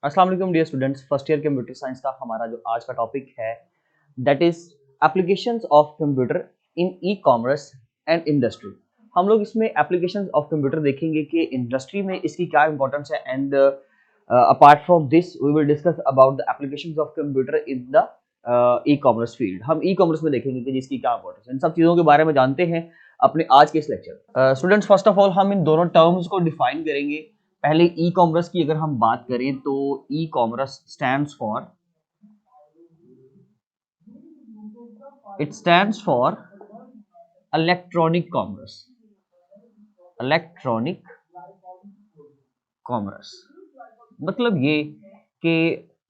अस्सलाम वालेकुम dear students. First year computer science का हमारा जो आज का टॉपिक है that is applications of computer in e commerce and industry. हम लोग इसमें एप्लीकेशंस ऑफ कंप्यूटर देखेंगे कि इंडस्ट्री में इसकी क्या इंपॉर्टेंस है and apart from this we will discuss about the applications of computer in the e commerce field. हम ई कॉमर्स में देखेंगे कि जिसकी क्या इंपॉर्टेंस है। इन सब चीज़ों के बारे में जानते हैं अपने आज के इस lecture. Students first of all हम इन दोनों टर्म्स को डिफाइन करेंगे। पहले ई कॉमर्स की अगर हम बात करें तो e commerce stands for electronic commerce. Electronic commerce मतलब ये कि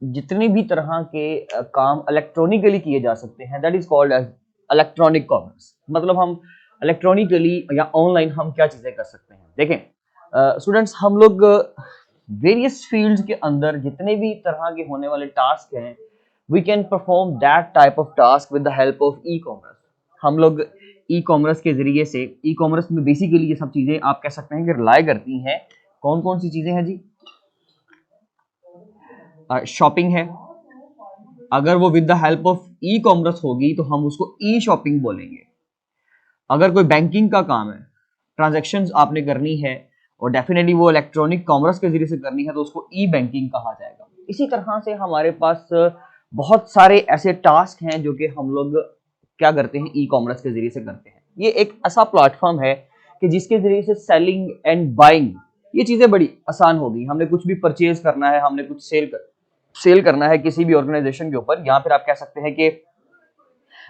जितने भी तरह के काम इलेक्ट्रॉनिकली किए जा सकते हैं that is called as electronic commerce. मतलब हम इलेक्ट्रॉनिकली या ऑनलाइन हम क्या चीजें कर सकते हैं। देखें स्टूडेंट्स, हम लोग वेरियस फील्ड्स के अंदर जितने भी तरह के होने वाले टास्क हैं we can perform that type of task with the help of e commerce. हम लोग ई कॉमर्स के जरिए से, ई कॉमर्स में बेसिकली ये सब चीजें आप कह सकते हैं कि रिलाई करती हैं। कौन कौन सी चीजें हैं जी? शॉपिंग है। अगर वो with the help of e commerce होगी तो हम उसको ई शॉपिंग बोलेंगे। अगर कोई बैंकिंग का काम है, ट्रांजैक्शंस आपने करनी है और डेफिनेटली वो इलेक्ट्रॉनिक कॉमर्स के जरिए से करनी है तो उसको ई बैंकिंग कहा जाएगा। इसी तरह से हमारे पास बहुत सारे ऐसे टास्क हैं जो कि हम लोग क्या करते हैं, ई कॉमर्स के जरिए से करते हैं। ये एक ऐसा प्लेटफॉर्म है कि जिसके जरिए से सेलिंग एंड बाइंग ये चीजें बड़ी आसान हो गई। हमने कुछ भी परचेज करना है, हमने कुछ सेल करना है किसी भी ऑर्गेनाइजेशन के ऊपर, या फिर आप कह सकते हैं कि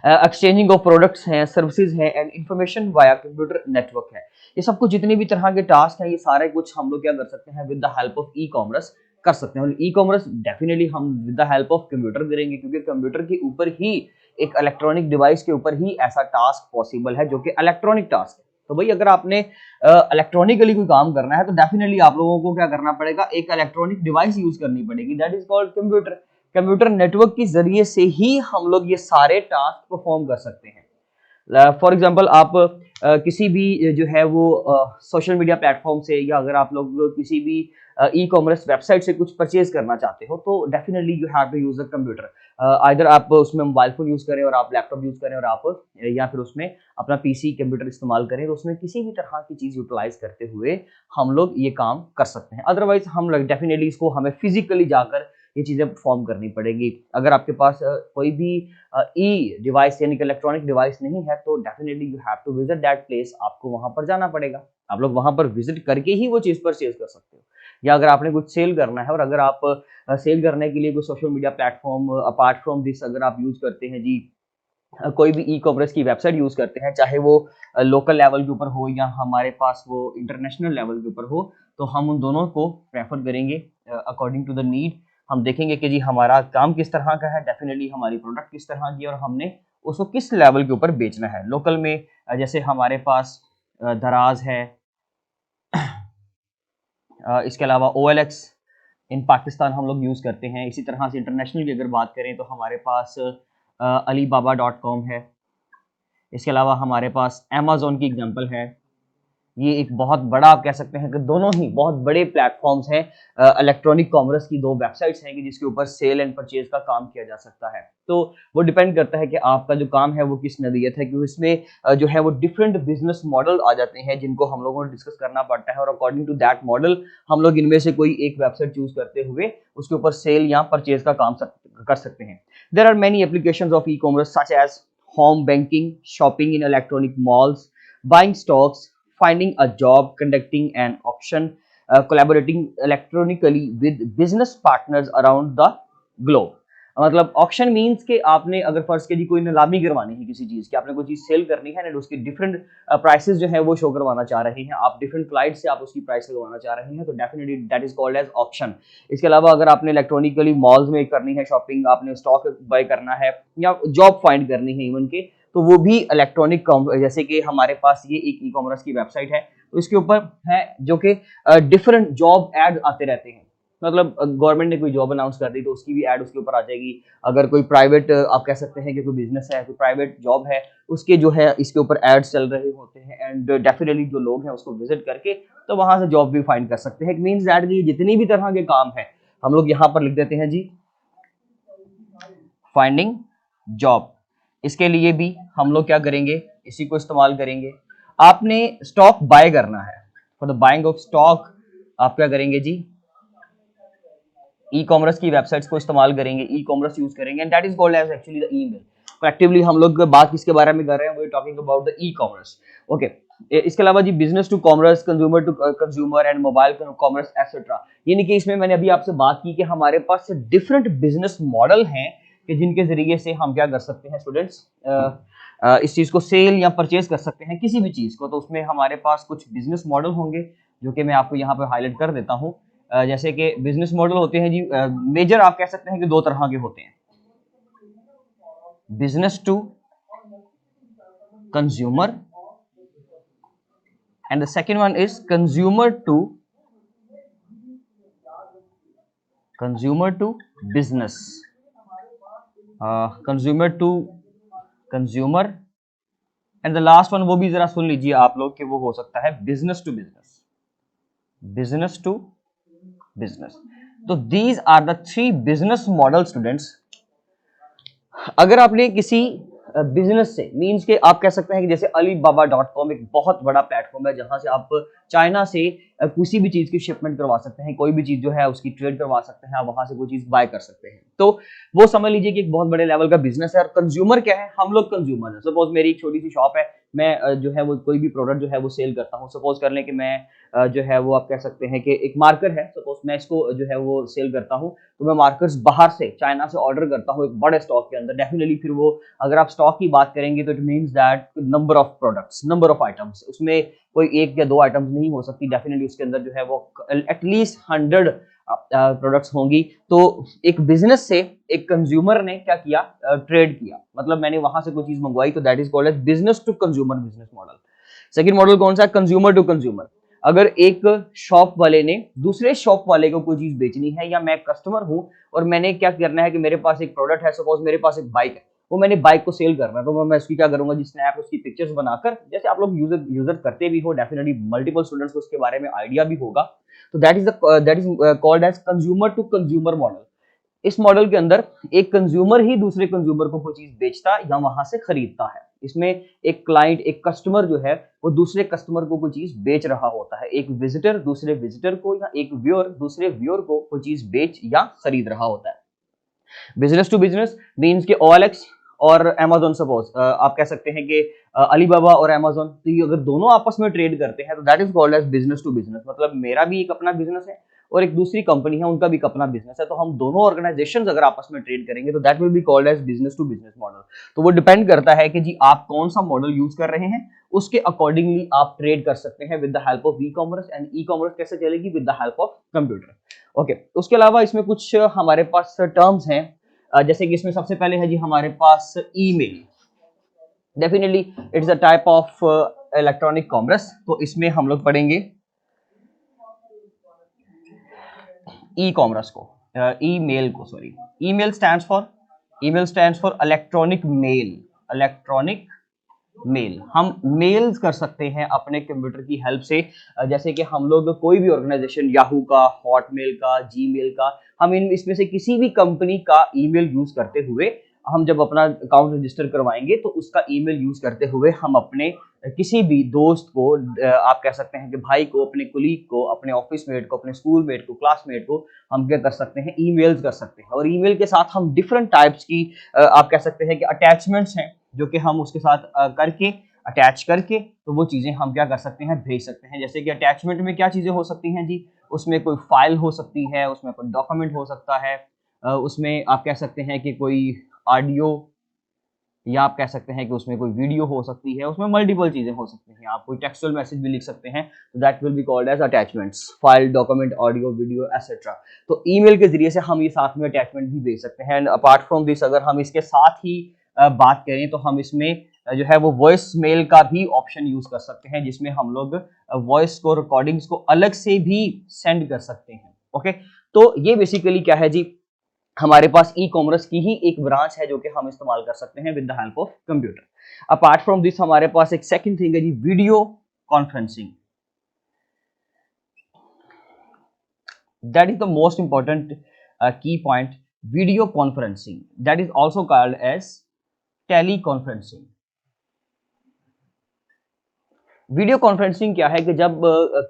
एक्सचेंजिंग ऑफ प्रोडक्ट्स हैं, सर्विसेज हैं and information via computer network है। ये सब कुछ जितने भी तरह के टास्क हैं ये सारे कुछ हम लोग क्या कर सकते हैं, with the help of e commerce कर सकते हैं। और ई कॉमर्स डेफिनेटली हम with the help of computer करेंगे क्योंकि कंप्यूटर के ऊपर ही, एक इलेक्ट्रॉनिक डिवाइस के ऊपर ही ऐसा टास्क पॉसिबल है जो कि इलेक्ट्रॉनिक टास्क है। तो भाई अगर आपने इलेक्ट्रॉनिकली कोई काम करना है तो डेफिनेटली आप लोगों को क्या करना पड़ेगा, एक इलेक्ट्रॉनिक डिवाइस यूज करनी पड़ेगी, that is called computer. Computer network के जरिए से ही हम लोग ये सारे टास्क परफॉर्म कर सकते हैं। फॉर एग्जांपल आप किसी भी जो है वो सोशल मीडिया प्लेटफॉर्म से, या अगर आप लोग किसी भी ई कॉमर्स वेबसाइट से कुछ परचेज करना चाहते हो तो definitely you have to use the computer. Either आप उसमें मोबाइल फोन यूज करें और आप लैपटॉप यूज करें और आप या फिर उसमें अपना पीसी कंप्यूटर इस्तेमाल करें, तो उसमें किसी भी तरह की चीज यूटिलाइज करते हुए हम लोग ये काम कर सकते हैं। अदरवाइज हम लोग डेफिनेटली इसको हमें फिजिकली जाकर ये चीजें परफॉर्म करनी पड़ेगी। अगर आपके पास कोई भी ई डिवाइस यानी कि इलेक्ट्रॉनिक डिवाइस नहीं है तो definitely you have to visit that place. आपको वहां पर जाना पड़ेगा, आप लोग वहां पर विजिट करके ही वो चीज परचेज कर सकते हो। या अगर आपने कुछ सेल करना है और अगर आप सेल करने के लिए कोई social media platform apart from this अगर आप यूज करते हैं जी, कोई भी ई कॉमर्स की वेबसाइट यूज करते हैं, चाहे वो लोकल लेवल के ऊपर हो या हमारे पास वो इंटरनेशनल लेवल के ऊपर हो, तो हम उन दोनों को प्रेफर करेंगे अकॉर्डिंग टू द नीड। हम देखेंगे कि जी हमारा काम किस तरह का है, डेफिनेटली हमारी प्रोडक्ट किस तरह की है और हमने उसको किस लेवल के ऊपर बेचना है। लोकल में जैसे हमारे पास दराज है, इसके अलावा OLX इन पाकिस्तान हम लोग यूज़ करते हैं। इसी तरह से इंटरनेशनल की अगर बात करें तो हमारे पास alibaba.com है। इसके अलावा हमारे पास अमेज़न की एग्जांपल है। ये एक बहुत बड़ा, आप कह सकते हैं कि दोनों ही बहुत बड़े प्लेटफॉर्म्स हैं। इलेक्ट्रॉनिक कॉमर्स की दो वेबसाइट्स हैं कि जिसके ऊपर सेल एंड परचेज का काम किया जा सकता है। तो वो डिपेंड करता है कि आपका जो काम है वो किस नदियत है, क्योंकि इसमें जो है वो डिफरेंट बिजनेस मॉडल आ जाते हैं जिनको हम लोगों को डिस्कस करना पड़ता है और अकॉर्डिंग टू दैट मॉडल हम लोग इनमें से कोई एक वेबसाइट चूज करते हुए उसके ऊपर सेल या परचेज का काम कर सकते हैं। There are many applications of e commerce such as home banking, shopping in electronic malls, buying stocks, finding a job, conducting an auction, collaborating electronically with business partners around the globe। मतलब auction means कि आपने अगर फर्ज के जी कोई नीलामी करवानी है किसी चीज की, आपने कोई चीज सेल करनी है ना, उसकी डिफरेंट प्राइसेस जो है वो शो करवाना चाह रहे हैं, आप डिफरेंट क्लाइंट से आप उसकी प्राइस लगवाना चाह रहे हैं, तो definitely that is called as auction. इसके अलावा अगर आपने इलेक्ट्रॉनिकली मॉल्स में करनी है शॉपिंग, आपने स्टॉक बाय करना है या जॉब फाइंड करनी है इवन के, तो वो भी इलेक्ट्रॉनिक, जैसे कि हमारे पास ये एक ई कॉमर्स की वेबसाइट है तो इसके ऊपर है जो कि डिफरेंट जॉब एड आते रहते हैं। मतलब गवर्नमेंट ने कोई जॉब अनाउंस कर दी तो उसकी भी ऐड उसके ऊपर आ जाएगी। अगर कोई प्राइवेट, आप कह सकते हैं कि कोई बिजनेस है, कोई प्राइवेट जॉब है, उसके जो है इसके ऊपर एड्स चल रहे होते हैं एंड डेफिनेटली जो लोग हैं उसको विजिट करके तो वहां से जॉब भी फाइंड कर सकते हैं। इट मींस दैट कि जितनी भी तरह के काम है हम लोग यहां पर लिख देते हैं जी फाइंडिंग जॉब। इसके लिए भी हम लोग क्या करेंगे, इसी को इस्तेमाल करेंगे। आपने स्टॉक बाय करना है, for the buying of stock आप क्या करेंगे जी, ई कॉमर्स की वेबसाइट्स को इस्तेमाल करेंगे, ई कॉमर्स यूज करेंगे, and that is called as actually the email. Practically हम लोग बात किसके बारे में कर रहे हैं, we are talking about the e commerce. Okay, इसके अलावा जी business to commerce, consumer to consumer and mobile commerce etcetera. यानी कि इसमें मैंने अभी आपसे बात की कि हमारे पास डिफरेंट बिजनेस मॉडल हैं कि जिनके जरिए से हम क्या कर सकते हैं स्टूडेंट्स, इस चीज को सेल या परचेज कर सकते हैं किसी भी चीज को। तो उसमें हमारे पास कुछ बिजनेस मॉडल होंगे जो कि मैं आपको यहाँ पे हाईलाइट कर देता हूँ। जैसे कि बिजनेस मॉडल होते हैं जी, मेजर आप कह सकते हैं कि दो तरह के होते हैं, business to consumer and the second one is consumer to business, consumer to consumer, and the last one वो भी जरा सुन लीजिए आप लोग कि वो हो सकता है business to business, business to business. तो these are the three business model students. अगर आपने किसी बिजनेस से मींस के आप कह सकते हैं कि जैसे alibaba.com एक बहुत बड़ा प्लेटफॉर्म है जहां से आप चाइना से किसी भी चीज की शिपमेंट करवा सकते हैं, कोई भी चीज जो है उसकी ट्रेड करवा सकते हैं, आप वहां से कोई चीज बाय कर सकते हैं। तो वो समझ लीजिए कि एक बहुत बड़े लेवल का बिजनेस है। और कंज्यूमर क्या है, हम लोग कंज्यूमर है। सपोज मेरी एक छोटी सी शॉप है, मैं जो है वो कोई भी प्रोडक्ट जो है वो सेल करता हूँ। सपोज कर लें कि मैं जो है वो आप कह सकते हैं कि एक मार्कर है, सपोज मैं इसको जो है वो सेल करता हूँ, तो मैं मार्कर्स बाहर से चाइना से ऑर्डर करता हूँ एक बड़े स्टॉक के अंदर। डेफिनेटली फिर वो, अगर आप स्टॉक की बात करेंगे तो it means that number of products, number of items, उसमें कोई एक या दो आइटम्स नहीं हो सकती। डेफिनेटली उसके अंदर जो है वो एटलीस्ट 100 प्रोडक्ट्स होंगी। तो एक बिजनेस से एक कंज्यूमर ने क्या किया, ट्रेड किया, मतलब मैंने वहां से कोई चीज मंगवाई, तो that is called as business to consumer business model. Second model कौन सा है, कंज्यूमर टू कंज्यूमर। अगर एक शॉप वाले ने दूसरे शॉप वाले को कोई चीज बेचनी है, या मैं कस्टमर हूं और मैंने क्या करना है कि मेरे पास एक प्रोडक्ट है, सपोज मेरे पास एक बाइक है, वो मैंने बाइक को सेल करना है, तो मैं उसकी क्या करूंगा जी, स्नैप उसकी पिक्चर्स बनाकर, जैसे आप लोग यूजर करते भी हो, डेफिनेटली मल्टीपल स्टूडेंट्स को उसके बारे में आइडिया भी होगा। तो that is called as consumer to consumer model. इस मॉडल के अंदर एक कंज्यूमर ही दूसरे कंज्यूमर को कोई चीज बेचता या वहां से खरीदता है। इसमें एक क्लाइंट, एक कस्टमर जो है वो दूसरे कस्टमर को कोई चीज बेच रहा होता है, एक विजिटर दूसरे विजिटर को, या एक व्यूअर दूसरे व्यूअर को कोई चीज बेच या खरीद रहा होता है। बिजनेस टू बिजनेस मींस के OLX और Amazon, सपोज आप कह सकते हैं कि अलीबाबा और Amazon, तो ये अगर दोनों आपस में ट्रेड करते हैं तो that is called as business to business. मतलब मेरा भी एक अपना बिजनेस है और एक दूसरी कंपनी है, उनका भी एक अपना बिजनेस है, तो हम दोनों ऑर्गेनाइजेशंस अगर आपस में ट्रेड करेंगे तो that will be called as business to business model. तो वो डिपेंड करता है कि जी आप कौन सा मॉडल यूज कर रहे हैं, उसके अकॉर्डिंगली आप ट्रेड कर सकते हैं with the help of e commerce. And e commerce कैसे चलेगी, with the help of computer. Okay, उसके अलावा इसमें कुछ हमारे पास टर्म्स हैं, जैसे कि इसमें सबसे पहले है जी हमारे पास email. Definitely it's a type of electronic commerce. तो इसमें हम लोग पढ़ेंगे ई कॉमर्स को, ईमेल को, sorry, email stands for electronic mail, electronic mail. हम मेल्स कर सकते हैं अपने कंप्यूटर की हेल्प से। जैसे कि हम लोग कोई भी ऑर्गेनाइजेशन, याहू का, हॉटमेल का, जीमेल का, हम इसमें से किसी भी कंपनी का ईमेल यूज करते हुए, हम जब अपना अकाउंट रजिस्टर करवाएंगे तो उसका ईमेल यूज करते हुए हम अपने किसी भी दोस्त को, आप कह सकते हैं कि भाई को, अपने कुलीग को, अपने ऑफिस मेट को, अपने स्कूल मेट को, क्लासमेट को, हम क्या कर सकते हैं, ईमेल्स कर सकते हैं। और ईमेल के साथ हम डिफरेंट टाइप्स की, आप कह सकते हैं कि अटैचमेंट्स हैं जो कि हम उसके साथ करके, अटैच करके, तो वो चीजें हम क्या कर सकते हैं, भेज सकते हैं। जैसे कि अटैचमेंट में क्या चीजें हो सकती हैं जी, उसमें कोई फाइल हो सकती है, उसमें कोई डॉक्यूमेंट हो सकता है, उसमें आप कह सकते हैं कि कोई ऑडियो, या आप कह सकते हैं कि उसमें कोई वीडियो हो सकती है, उसमें मल्टीपल चीजें हो सकती हैं। आप कोई टेक्सचुअल मैसेज भी लिख सकते हैं, तो that will be called as attachments, file, document, audio, video etcetera. तो ईमेल के जरिए से हम ये साथ में अटैचमेंट भी भेज सकते हैं। एंड अपार्ट फ्रॉम दिस, अगर हम इसके साथ ही बात करें तो हम इसमें जो है वो वॉइस मेल का भी ऑप्शन यूज कर सकते हैं, जिसमें हम लोग वॉइस को, रिकॉर्डिंग्स को अलग से भी सेंड कर सकते हैं। ओके, तो ये बेसिकली क्या है जी, हमारे पास ई कॉमर्स की ही एक ब्रांच है जो कि हम इस्तेमाल कर सकते हैं with the help of computer. Apart from this हमारे पास एक सेकंड थिंग है जी, video conferencing. That is the most important key point, video conferencing, that is also called as tele conferencing. Video conferencing क्या है कि जब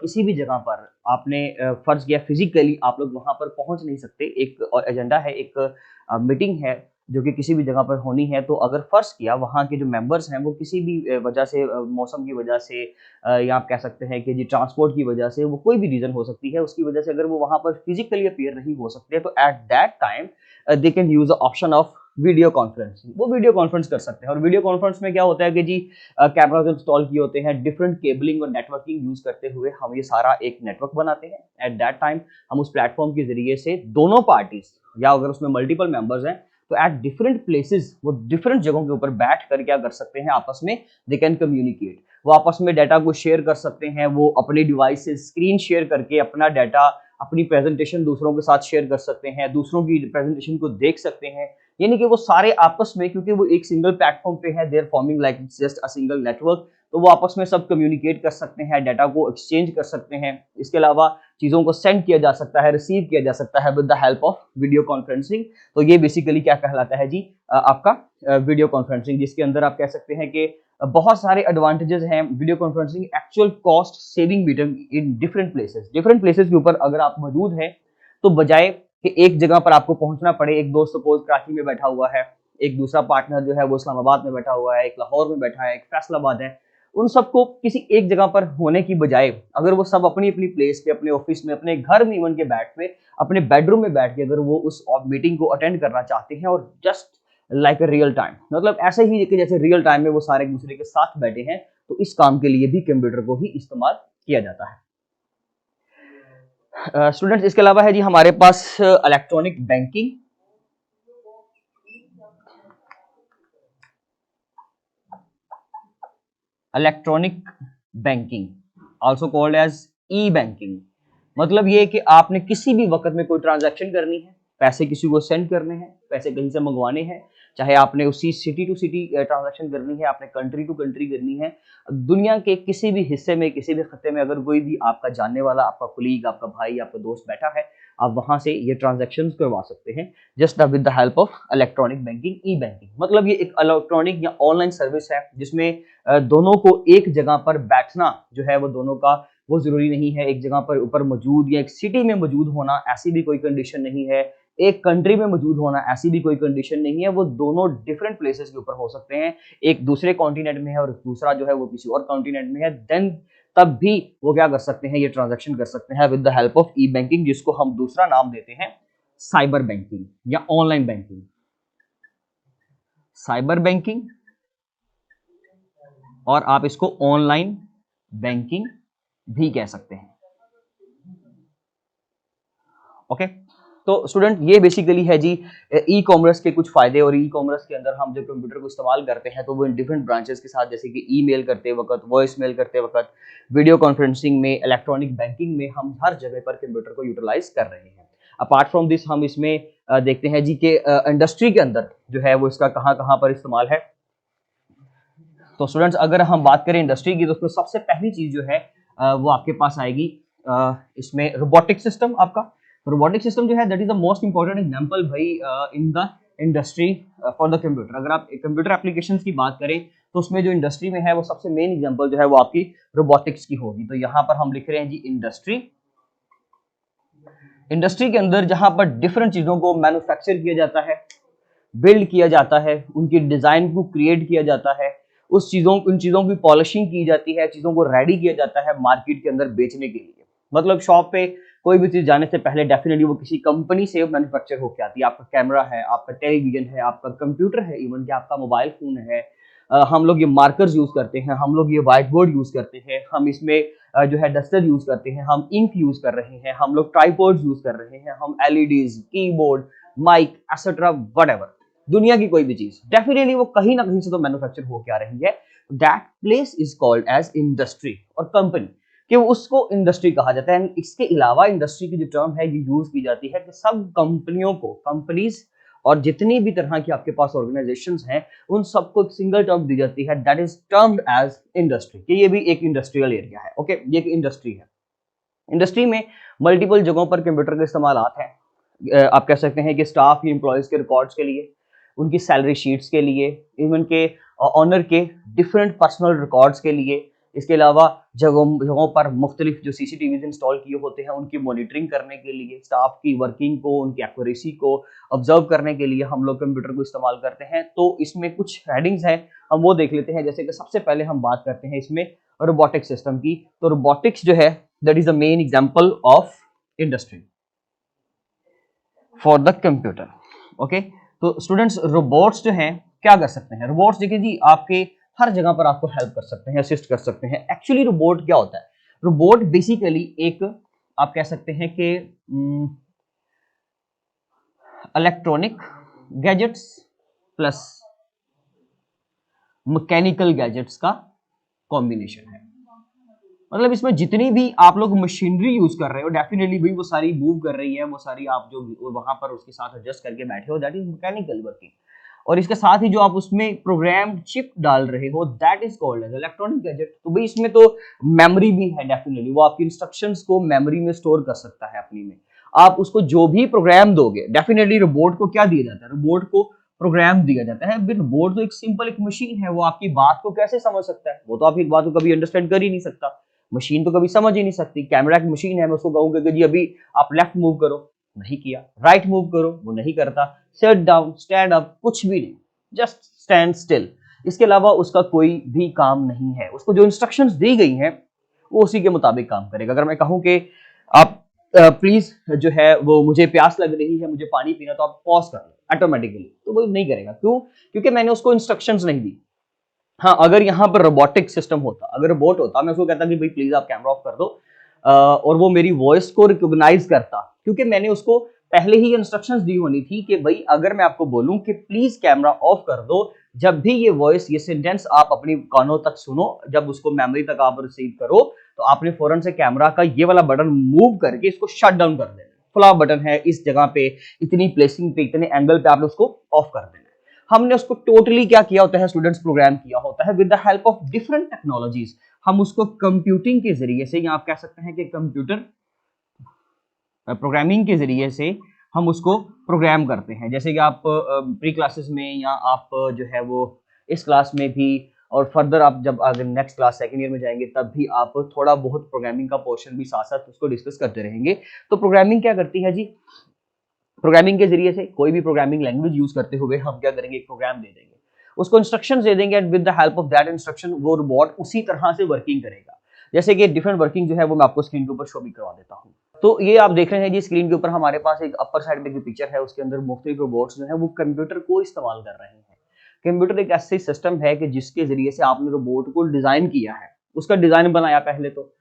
किसी भी जगह पर आपने फर्ज किया फिजिकली आप लोग वहां पर पहुंच नहीं सकते, एक और एजेंडा है, एक मीटिंग है जो कि किसी भी जगह पर होनी है, तो अगर फर्ज किया वहां के जो मेंबर्स हैं वो किसी भी वजह से, मौसम की वजह से, या आप कह सकते हैं कि जी ट्रांसपोर्ट की वजह से, वो कोई भी रीजन हो सकती है, उसकी वजह से अगर वो वहां पर फिजिकली अपीयर नहीं हो सकते, तो at that time they can use the option of video conferencing. वो वीडियो कॉन्फ्रेंस कर सकते हैं। और वीडियो कॉन्फ्रेंस में क्या होता है कि जी कैमराज इंस्टॉल किए होते हैं, डिफरेंट केबलिंग और नेटवर्किंग यूज करते हुए हम ये सारा एक नेटवर्क बनाते हैं। एट दैट टाइम हम उस प्लेटफॉर्म के जरिए से दोनों पार्टीज, या अगर उसमें मल्टीपल मेंबर्स हैं तो एट डिफरेंट प्लेसेस, वो डिफरेंट जगहों के ऊपर बैठ कर क्या कर सकते हैं, आपस में दे कैन कम्युनिकेट। वो आपस में डाटा को शेयर कर सकते हैं, वो अपने डिवाइस से स्क्रीन शेयर करके अपना डाटा, अपनी प्रेजेंटेशन दूसरों के साथ शेयर कर सकते हैं, दूसरों की प्रेजेंटेशन को देख सकते हैं। यानी कि वो सारे आपस में, क्योंकि वो एक सिंगल प्लेटफॉर्म पे है, they are forming like just a single network, तो वो आपस में सब कम्युनिकेट कर सकते हैं, डाटा को एक्सचेंज कर सकते हैं। इसके अलावा चीज़ों को सेंड किया जा सकता है, रिसीव किया जा सकता है with the help of video conferencing. तो ये बेसिकली क्या कहलाता है जी, आपका वीडियो कॉन्फ्रेंसिंग, जिसके अंदर आप कह सकते हैं कि बहुत सारे एडवांटेजेस हैं video conferencing. Actual cost saving meeting in different places के ऊपर अगर आप मौजूद हैं, तो बजाय कि एक जगह पर आपको पहुंचना पड़े, एक दोस्त सपोज कराची में बैठा हुआ है, एक दूसरा पार्टनर जो है वो इस्लामाबाद में बैठा हुआ है, एक लाहौर में बैठा है, एक फैसलाबाद है, उन सबको किसी एक जगह पर होने की बजाय अगर वो सब अपनी अपनी प्लेस पे, अपने ऑफिस में, अपने घर में, इवन के बैठ में, अपने बेडरूम में बैठ के अगर वो उस मीटिंग को अटेंड करना चाहते हैं, और just like a real time, मतलब ऐसे ही कि जैसे रियल टाइम में वो सारे एक दूसरे के साथ बैठे हैं, तो इस काम के लिए भी कंप्यूटर को ही इस्तेमाल किया जाता है। स्टूडेंट्स, इसके अलावा है जी हमारे पास electronic banking. Electronic banking also called as e banking, मतलब ये कि आपने किसी भी वक्त में कोई ट्रांजैक्शन करनी है, पैसे किसी को सेंड करने हैं, पैसे कहीं से मंगवाने हैं, चाहे आपने उसी सिटी टू सिटी ट्रांजैक्शन करनी है, आपने कंट्री टू कंट्री करनी है, दुनिया के किसी भी हिस्से में, किसी भी खत्ते में अगर कोई भी आपका जानने वाला, आपका कुलीग, आपका भाई, आपका दोस्त बैठा है, आप वहां से ये ट्रांजैक्शन करवा सकते हैं just with the help of electronic banking, E banking. मतलब ये एक इलेक्ट्रॉनिक या ऑनलाइन सर्विस है जिसमें दोनों को एक जगह पर बैठना जो है वो दोनों का वो जरूरी नहीं है, एक जगह पर ऊपर मौजूद या एक सिटी में मौजूद होना ऐसी भी कोई कंडीशन नहीं है, एक कंट्री में मौजूद होना ऐसी भी कोई कंडीशन नहीं है, वो दोनों डिफरेंट प्लेसेस के ऊपर हो सकते हैं, एक दूसरे कॉन्टिनेंट में है और दूसरा जो है वो किसी और कॉन्टिनेंट में है, देन तब भी वो क्या कर सकते हैं, ये ट्रांजैक्शन कर सकते हैं with the help of E banking, जिसको हम दूसरा नाम देते हैं साइबर बैंकिंग या ऑनलाइन बैंकिंग। साइबर बैंकिंग, और आप इसको ऑनलाइन बैंकिंग भी कह सकते हैं। ओके, तो स्टूडेंट ये बेसिकली है जी ई कॉमर्स के कुछ फायदे। और ई कॉमर्स के अंदर हम जब कंप्यूटर को इस्तेमाल करते हैं तो वो इन डिफरेंट ब्रांचेस के साथ, जैसे कि ईमेल करते वक्त, वॉइस मेल करते वक्त, वीडियो कॉन्फ्रेंसिंग में, इलेक्ट्रॉनिक बैंकिंग में, हम हर जगह पर कंप्यूटर को यूटिलाइज कर रहे हैं। अपार्ट फ्रॉम दिस हम इसमें देखते हैं जी कि इंडस्ट्री के अंदर जो है वो इसका कहाँ कहाँ पर इस्तेमाल है। तो स्टूडेंट्स, अगर हम बात करें इंडस्ट्री की, तो उसमें सबसे पहली चीज जो है वो आपके पास आएगी इसमें रोबोटिक सिस्टम। आपका रोबोटिक सिस्टम जो है that is the most important example भाई in the industry for the computer. अगर आप कंप्यूटर एप्लीकेशंस की बात करें तो उसमें जो इंडस्ट्री में है वो सबसे मेन एग्जांपल जो है वो आपकी रोबोटिक्स की होगी। तो यहाँ पर हम लिख रहे हैं जी इंडस्ट्री। इंडस्ट्री के अंदर जहां पर डिफरेंट चीजों को मैन्युफैक्चर किया जाता है, बिल्ड किया जाता है, उनकी डिजाइन को क्रिएट किया जाता है, उन चीजों की पॉलिशिंग की जाती है, चीजों को रेडी किया जाता है मार्केट के अंदर बेचने के लिए। मतलब शॉप पे कोई भी चीज जाने से पहले डेफिनेटली वो किसी कंपनी से मैन्युफैक्चर होकर आती है। आपका कैमरा है, आपका टेलीविजन है, आपका कंप्यूटर है, इवन कि आपका मोबाइल फोन है, हम लोग ये मार्कर्स यूज करते हैं, हम लोग ये व्हाइट बोर्ड यूज करते हैं, हम इसमें जो है डस्टर यूज करते हैं, हम इंक यूज कर रहे हैं, हम लोग ट्राइपॉड्स यूज कर रहे हैं, हम LEDs, keyboard, mic etcetera whatever, दुनिया की कोई भी चीज डेफिनेटली वो कहीं ना कहीं से तो मैन्युफैक्चर होकर आ रही है। That place is called as industry और कंपनी, कि उसको इंडस्ट्री कहा जाता है। इसके अलावा इंडस्ट्री की जो टर्म है ये यूज की जाती है कि सब कंपनियों को, कंपनीज और जितनी भी तरह की आपके पास ऑर्गेनाइजेशंस हैं उन सबको एक सिंगल टर्म दी जाती है, that is termed as industry, कि ये भी एक इंडस्ट्रियल एरिया है। ओके, ये एक इंडस्ट्री है। इंडस्ट्री में मल्टीपल जगहों पर कंप्यूटर का इस्तेमाल आता है। आप कह सकते हैं कि स्टाफ एम्प्लॉयज के रिकॉर्ड्स के लिए, उनकी सैलरी शीट्स के लिए, इवन के ऑनर के डिफरेंट पर्सनल रिकॉर्ड्स के लिए, इसके अलावा जगहों पर मुख्तलिफ जो CCTVs इंस्टॉल किए होते हैं उनकी मॉनिटरिंग करने के लिए, स्टाफ की वर्किंग को, उनकी एक्यूरेसी को ऑब्जर्व करने के लिए हम लोग कंप्यूटर को इस्तेमाल करते हैं। तो इसमें कुछ हेडिंग्स हैं, हम वो देख लेते हैं। जैसे कि सबसे पहले हम बात करते हैं इसमें रोबोटिक्स सिस्टम की। तो रोबोटिक्स जो है that is the main example of industry for the computer. Okay, तो स्टूडेंट्स रोबोट्स जो हैं क्या कर सकते हैं? रोबोट्स देखिए जी आपके हर जगह पर आपको हेल्प कर सकते हैं, असिस्ट कर सकते हैं। एक्चुअली रोबोट क्या होता है? रोबोट बेसिकली एक आप कह सकते हैं कि electronic gadgets plus mechanical gadgets का कॉम्बिनेशन है। मतलब इसमें जितनी भी आप लोग मशीनरी यूज कर रहे हो डेफिनेटली भाई वो सारी मूव कर रही है, वो सारी आप जो वहां पर उसके साथ एडजस्ट करके बैठे हो दैट इज मैकेनिकल वर्किंग। और इसके साथ ही जो आप उसमें प्रोग्राम चिप डाल रहे हो that is called as electronic gadget. तो भाई इसमें तो मेमोरी भी है डेफिनेटली, वो आपकी इंस्ट्रक्शंस को मेमोरी में स्टोर कर सकता है अपनी में। आप उसको जो भी प्रोग्राम दोगे, डेफिनेटली रोबोट को क्या दिया जाता है? रोबोट को प्रोग्राम दिया जाता है। रोबोट तो एक सिंपल एक मशीन है, वो आपकी बात को कैसे समझ सकता है? वो तो आपकी बात को कभी अंडरस्टैंड कर ही नहीं सकता, मशीन तो कभी समझ ही नहीं सकती। कैमरा की मशीन है, मैं उसको कहूंगा कि जी अभी आप लेफ्ट मूव करो, नहीं किया, राइट मूव करो, वो नहीं करता, सिट डाउन, स्टैंड अप, कुछ भी नहीं, जस्ट स्टैंड स्टिल। इसके अलावा उसका कोई भी काम नहीं है। उसको जो इंस्ट्रक्शंस दी गई हैं वो उसी के मुताबिक काम करेगा। अगर मैं कहूं कि आप प्लीज जो है वो मुझे प्यास लग रही है, मुझे पानी पीना, तो आप पॉज कर लो ऑटोमेटिकली, तो वो नहीं करेगा। क्यों? क्योंकि मैंने उसको इंस्ट्रक्शंस नहीं दी। हाँ, अगर यहाँ पर रोबोटिक सिस्टम होता, अगर रोबोट होता, मैं उसको कहता कि भाई प्लीज आप कैमरा ऑफ कर दो, और वो मेरी वॉइस को रिकॉग्नाइज करता, क्योंकि मैंने उसको पहले ही इंस्ट्रक्शंस दी होनी थी कि भाई अगर मैं आपको बोलूं कि प्लीज कैमरा ऑफ कर दो, जब भी ये वॉइस, ये सेंटेंस आप अपनी कानों तक सुनो, जब उसको मेमोरी तक आप रिसीव करो, तो आपने फौरन से कैमरा का ये वाला बटन मूव करके इसको शट डाउन कर देना। फुला बटन है इस जगह पे, इतनी प्लेसिंग पे, इतने एंगल पे आपने उसको ऑफ कर देना। हमने उसको टोटली क्या किया होता है स्टूडेंट्स? प्रोग्राम किया होता है with the help of different technologies. हम उसको कंप्यूटिंग के जरिए से, या आप कह सकते हैं कि कंप्यूटर प्रोग्रामिंग के जरिए से हम उसको प्रोग्राम करते हैं। जैसे कि आप प्री क्लासेस में, या आप जो है वो इस क्लास में भी, और फर्दर आप जब अगर नेक्स्ट क्लास सेकंड ईयर में जाएंगे तब भी आप थोड़ा बहुत प्रोग्रामिंग का पोर्शन भी साथ साथ उसको डिस्कस करते रहेंगे। तो प्रोग्रामिंग क्या करती है जी? प्रोग्रामिंग के जरिए से कोई भी प्रोग्रामिंग लैंग्वेज यूज करते हुए हम क्या करेंगे? एक प्रोग्राम दे देंगे, उसको इंस्ट्रक्शंस दे देंगे, and with the help of that instruction वो रोबोट उसी तरह से वर्किंग करेगा। जैसे कि डिफरेंट वर्किंग जो है वो मैं आपको स्क्रीन के ऊपर शो भी करवा देता हूँ। तो ये आप देख रहे हैं जी स्क्रीन के ऊपर हमारे पास एक अपर साइड में जो पिक्चर है उसके अंदर मुख्तलिफ रोबोट्स जो है वो कंप्यूटर को इस्तेमाल कर रहे हैं। कंप्यूटर एक ऐसी सिस्टम है कि जिसके जरिए से आपने रोबोट को डिजाइन किया है, उसका डिजाइन बनाया, पहले तो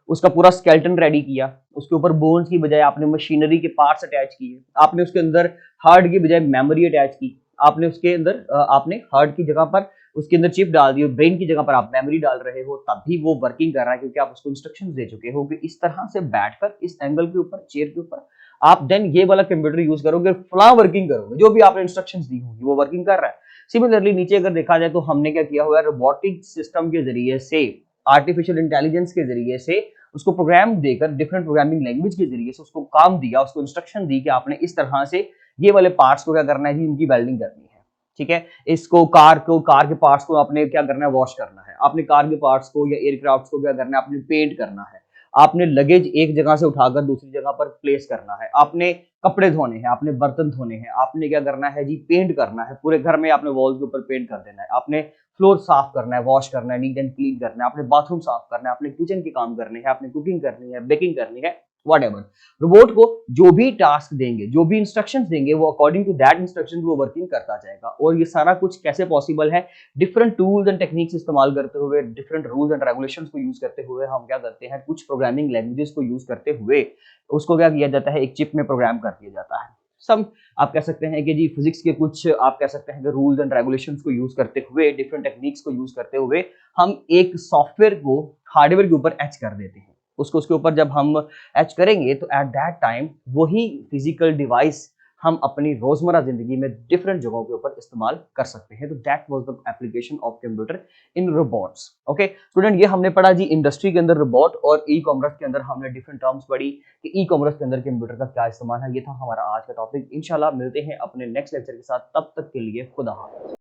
उसका पूरा स्केलेटन रेडी किया, उसके ऊपर बोन्स की बजाय आपने मशीनरी के पार्ट्स अटैच किए, आपने उसके अंदर हार्ड की बजाय मेमोरी अटैच की, आपने उसके अंदर आपने हार्ड की जगह पर उसके अंदर चिप डाल दी, ब्रेन की जगह पर आप मेमोरी डाल रहे हो, तब भी वो वर्किंग कर रहा है क्योंकि आप उसको इंस्ट्रक्शंस दे चुके हो कि इस तरह से बैठकर इस एंगल के ऊपर, चेयर के ऊपर आप देन ये वाला कंप्यूटर यूज करोगे, फला वर्किंग करोगे, जो भी आपने इंस्ट्रक्शंस दी होंगी वो वर्किंग कर रहा है। सिमिलरली नीचे अगर देखा जाए तो हमने क्या किया हुआ है? रोबोटिक सिस्टम के जरिए से, आर्टिफिशियल इंटेलिजेंस के जरिए से उसको प्रोग्राम देकर, डिफरेंट प्रोग्रामिंग लैंग्वेज के जरिए से उसको काम दिया, उसको इंस्ट्रक्शन दी कि आपने इस तरह से ये वाले पार्ट्स को क्या करना है जी? इनकी वेल्डिंग करनी है, ठीक है। इसको कार के पार्ट्स को आपने क्या करना है? वॉश करना है। आपने कार के पार्ट्स को या एयरक्राफ्ट को क्या करना है? आपने पेंट करना है। आपने लगेज एक जगह से उठाकर दूसरी जगह पर प्लेस करना है। आपने कपड़े धोने हैं, आपने बर्तन धोने हैं, आपने क्या करना है जी? पेंट करना है। पूरे घर में आपने वॉल के ऊपर पेंट कर देना है। आपने फ्लोर साफ करना है, वॉश करना है, नीट एंड क्लीन करना है, आपने बाथरूम साफ करना है, आपने किचन के काम करने हैं, आपने कुकिंग करनी है, बेकिंग करनी है, व्हाटएवर। रोबोट को जो भी टास्क देंगे, जो भी इंस्ट्रक्शंस देंगे, वो अकॉर्डिंग टू दैट इंस्ट्रक्शन वो वर्किंग करता जाएगा। और ये सारा कुछ कैसे पॉसिबल है? डिफरेंट टूल्स एंड टेक्निक्स इस्तेमाल करते हुए, डिफरेंट रूल्स एंड रेगुलेशंस को यूज करते हुए हम क्या करते हैं? कुछ प्रोग्रामिंग लैंग्वेजेस को यूज करते हुए उसको क्या किया जाता है? एक चिप में प्रोग्राम कर दिया जाता है। सब आप कह सकते हैं कि जी फिजिक्स के कुछ आप कह सकते हैं कि रूल्स एंड रेगुलेशंस को यूज करते हुए, डिफरेंट टेक्निक्स को यूज करते हुए हम एक सॉफ्टवेयर को हार्डवेयर के ऊपर एच कर देते हैं। उसके ऊपर जब हम एच करेंगे तो एट दैट टाइम वही फिजिकल डिवाइस हम अपनी रोजमर्रा जिंदगी में डिफरेंट जगहों के ऊपर इस्तेमाल कर सकते हैं। तो that was the application of computer in robots. Okay student, ये हमने पढ़ा जी इंडस्ट्री के अंदर रोबोट और ई कॉमर्स के अंदर हमने डिफरेंट टर्म्स पढ़ी कि ई कॉमर्स के अंदर कंप्यूटर का क्या इस्तेमाल है। ये था हमारा आज का टॉपिक। इंशाल्लाह मिलते हैं अपने नेक्स्ट लेक्चर के साथ, तब तक के लिए खुदा हाफिज़।